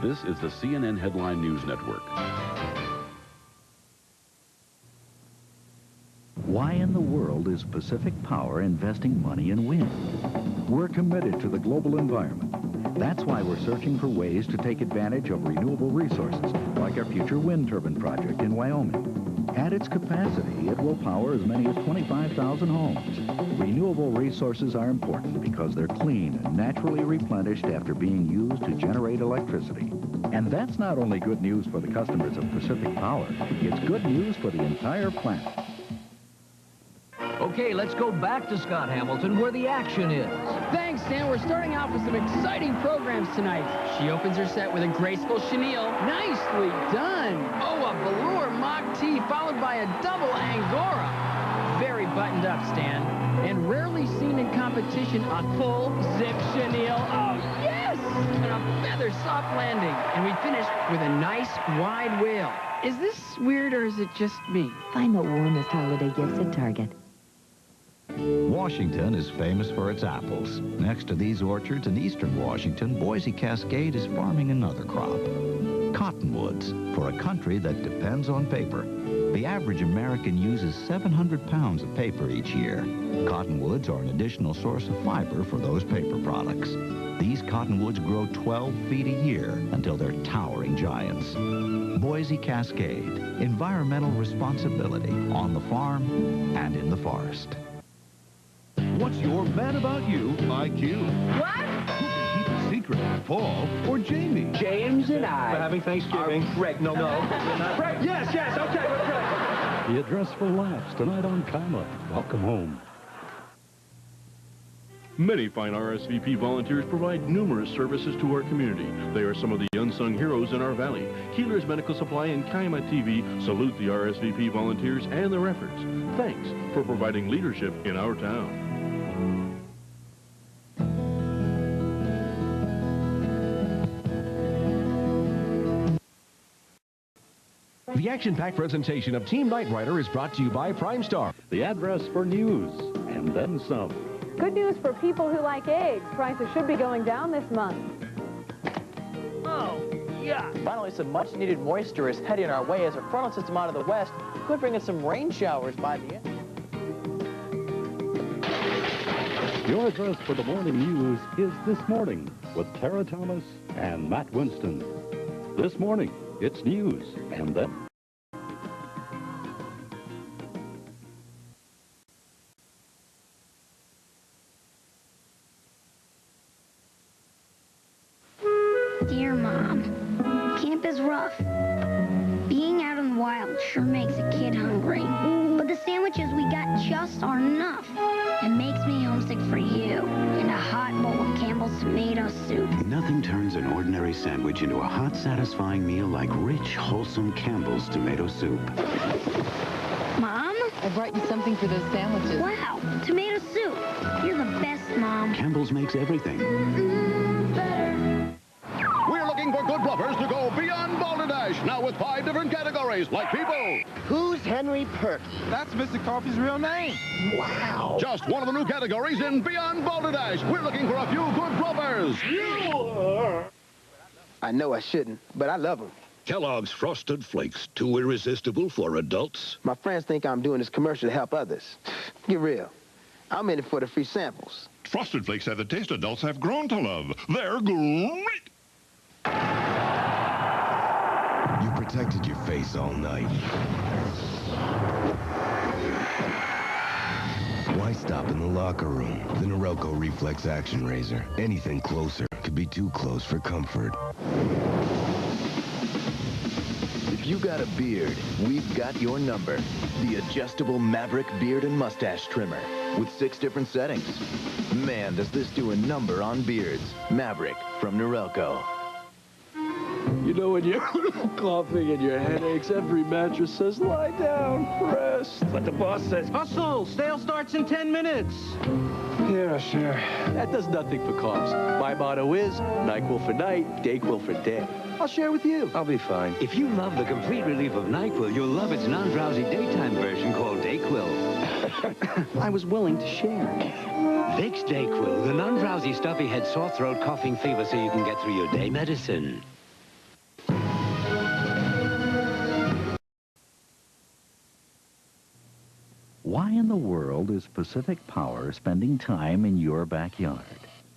This is the CNN Headline News Network. Why in the world is Pacific Power investing money in wind? We're committed to the global environment. That's why we're searching for ways to take advantage of renewable resources, like our future wind turbine project in Wyoming. At its capacity, it will power as many as 25,000 homes. Renewable resources are important because they're clean and naturally replenished after being used to generate electricity. And that's not only good news for the customers of Pacific Power, it's good news for the entire planet. Okay, let's go back to Scott Hamilton, where the action is. Thanks, Stan. We're starting off with some exciting programs tonight. She opens her set with a graceful chenille. Nicely done. Oh, a velour Mach T followed by a double Angora. Very buttoned up, Stan. And rarely seen in competition, a full zip chenille. Oh, yes! And a feather soft landing. And we finish with a nice wide whale. Is this weird or is it just me? Find the warmest holiday gifts at Target. Washington is famous for its apples. Next to these orchards in eastern Washington, Boise Cascade is farming another crop. Cottonwoods, for a country that depends on paper. The average American uses 700 pounds of paper each year. Cottonwoods are an additional source of fiber for those paper products. These cottonwoods grow 12 feet a year until they're towering giants. Boise Cascade, environmental responsibility on the farm and in the forest. What's your man about you IQ? What? Who can keep a secret? Paul or Jamie? James and I. We're having Thanksgiving. Greg, no. We're not. Greg, yes, okay, we're Greg. The address for laughs tonight on KIMA. Welcome home. Many fine RSVP volunteers provide numerous services to our community. They are some of the unsung heroes in our valley. Keeler's Medical Supply and KIMA TV salute the RSVP volunteers and their efforts. Thanks for providing leadership in our town. The action-packed presentation of Team Knight Rider is brought to you by Prime Star. The address for news, and then some. Good news for people who like eggs. Prices should be going down this month. Oh, yeah. Finally, some much-needed moisture is heading our way as a frontal system out of the west could bring us some rain showers by the end. Your address for the morning news is This Morning with Tara Thomas and Matt Winston. This morning, it's news, and then... Dear Mom, camp is rough. Being out in the wild sure makes a kid hungry. But the sandwiches we got just aren't enough. It makes me homesick for you and a hot bowl of Campbell's tomato soup. Nothing turns an ordinary sandwich into a hot, satisfying meal like rich, wholesome Campbell's tomato soup. Mom? I brought you something for those sandwiches. Wow, tomato soup. You're the best, Mom. Campbell's makes everything. Better. We're looking for good bluffers to go beyond balderdash, now with 5 different categories, like people. Who's Henry Perky? That's Mr. Coffey's real name. Wow. Just one of the new categories in Beyond Balderdash. We're looking for a few good bluffers. I know I shouldn't, but I love them. Kellogg's Frosted Flakes, too irresistible for adults. My friends think I'm doing this commercial to help others. Get real. I'm in it for the free samples. Frosted Flakes have the taste adults have grown to love. They're great. You protected your face all night. Why stop in the locker room? The Norelco Reflex Action Razor. Anything closer could be too close for comfort. If you got a beard, we've got your number. The adjustable Maverick Beard and Mustache Trimmer with 6 different settings. Man, does this do a number on beards. Maverick from Norelco. You know, when you're coughing and your head aches, every mattress says, lie down, rest. But the boss says, hustle, sale starts in 10 minutes. Yeah, sure. That does nothing for coughs. My motto is, NyQuil for night, DayQuil for day. I'll share with you. I'll be fine. If you love the complete relief of NyQuil, you'll love its non-drowsy daytime version called DayQuil. I was willing to share. Vicks DayQuil, the non-drowsy stuffy head, sore throat, coughing, fever, so you can get through your day medicine. in the world is Pacific Power spending time in your backyard?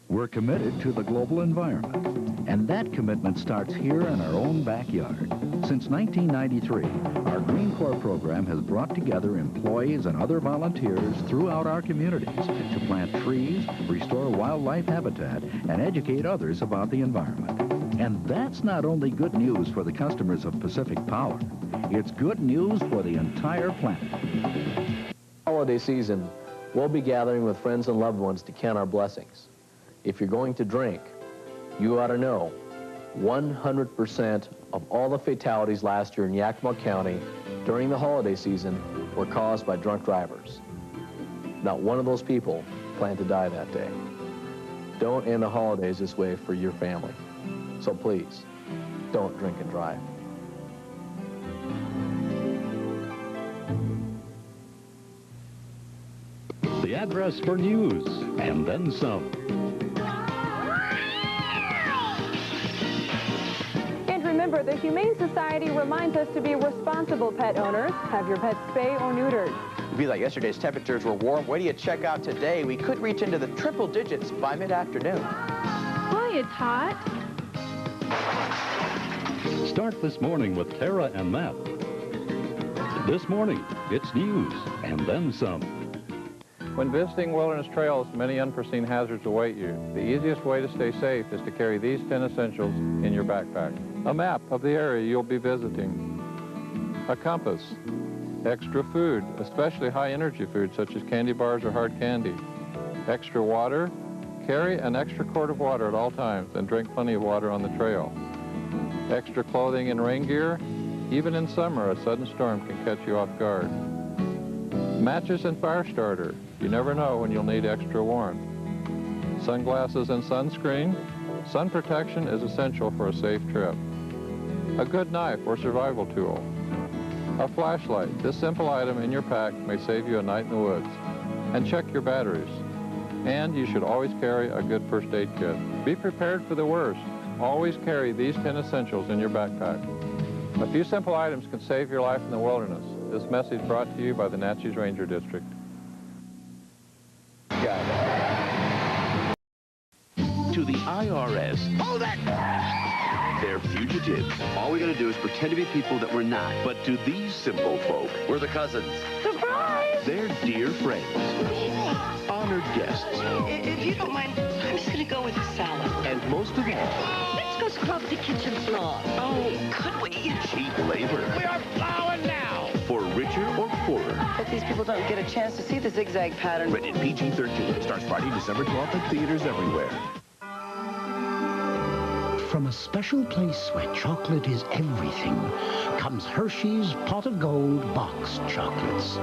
We're committed to the global environment, and that commitment starts here in our own backyard. Since 1993, our Green Corps program has brought together employees and other volunteers throughout our communities to plant trees, restore wildlife habitat, and educate others about the environment. And that's not only good news for the customers of Pacific Power, it's good news for the entire planet. Holiday season, we'll be gathering with friends and loved ones to count our blessings. If you're going to drink, you ought to know 100% of all the fatalities last year in Yakima County during the holiday season were caused by drunk drivers. Not one of those people planned to die that day. Don't end the holidays this way for your family. So please, don't drink and drive. The address for news, and then some. And remember, the Humane Society reminds us to be responsible pet owners. Have your pets spayed or neutered. It'd be like yesterday's temperatures were warm. Wait till you check out today. We could reach into the triple digits by mid-afternoon. Boy, it's hot. Start this morning with Tara and Matt. This morning, it's news, and then some. When visiting wilderness trails, many unforeseen hazards await you. The easiest way to stay safe is to carry these 10 essentials in your backpack. A map of the area you'll be visiting. A compass. Extra food, especially high-energy food such as candy bars or hard candy. Extra water. Carry an extra quart of water at all times and drink plenty of water on the trail. Extra clothing and rain gear. Even in summer, a sudden storm can catch you off guard. Matches and fire starter. You never know when you'll need extra warmth. Sunglasses and sunscreen. Sun protection is essential for a safe trip. A good knife or survival tool. A flashlight. This simple item in your pack may save you a night in the woods. And check your batteries. And you should always carry a good first aid kit. Be prepared for the worst. Always carry these 10 essentials in your backpack. A few simple items can save your life in the wilderness. This message brought to you by the Natchez Ranger District. To the IRS. Hold it! They're fugitives. All we gotta do is pretend to be people that we're not. But to these simple folk, we're the cousins. Surprise! They're dear friends. Honored guests. If you don't mind, I'm just gonna go with the salad. And most of all, Let's go scrub the kitchen floor. Oh, could we? cheap labor. We are plowing now! For richer or poorer. Hope these people don't get a chance to see the zigzag pattern. Rated PG-13. Starts Friday, December 12th at theaters everywhere. From a special place where chocolate is everything comes Hershey's Pot of Gold boxed chocolates.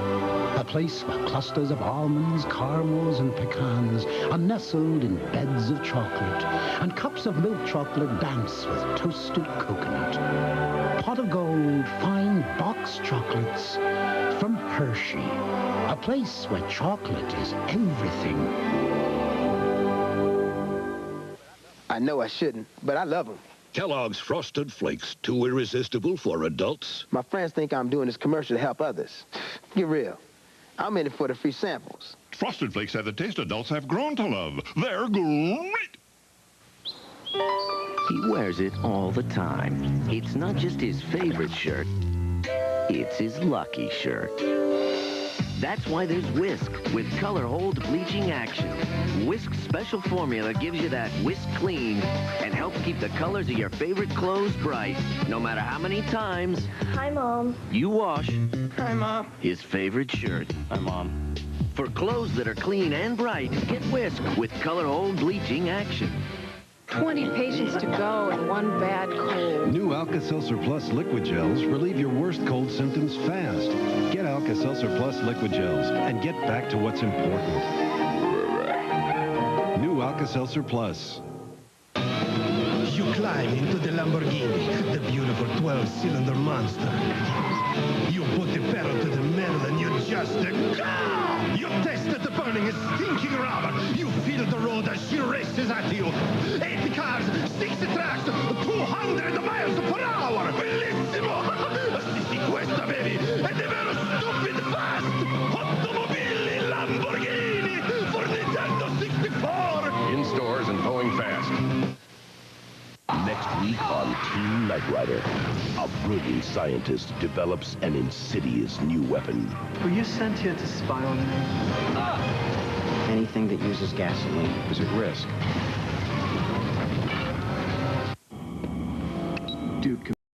A place where clusters of almonds, caramels, and pecans are nestled in beds of chocolate, and cups of milk chocolate dance with toasted coconut. Pot of Gold fine boxed chocolates from Hershey. A place where chocolate is everything. I know I shouldn't, but I love them. Kellogg's Frosted Flakes, too irresistible for adults. My friends think I'm doing this commercial to help others. Get real. I'm in it for the free samples. Frosted Flakes have the taste adults have grown to love. They're great! He wears it all the time. It's not just his favorite shirt, it's his lucky shirt. That's why there's Whisk with Color Hold Bleaching Action. Whisk's special formula gives you that whisk clean and helps keep the colors of your favorite clothes bright, no matter how many times Hi, Mom. you wash Hi, Mom. his favorite shirt. Hi, Mom. For clothes that are clean and bright, get Whisk with Color Hold Bleaching Action. 20 patients to go and one bad cold. New Alka-Seltzer Plus liquid gels relieve your worst cold symptoms fast. Get Alka-Seltzer Plus liquid gels and get back to what's important. New Alka-Seltzer Plus. You climb into the Lamborghini, the beautiful 12-cylinder monster. You put the pedal to the metal and you just go! You tasted the burning and stinking rubber. You feel the road as she races at you. 80 cars, 60 tracks, 200 miles per hour. Bellissimo! Si questa, baby, è davvero stupid fast! Automobile Team Knight Rider. A brilliant scientist develops an insidious new weapon. Were you sent here to spy on me? Anything that uses gasoline is at risk.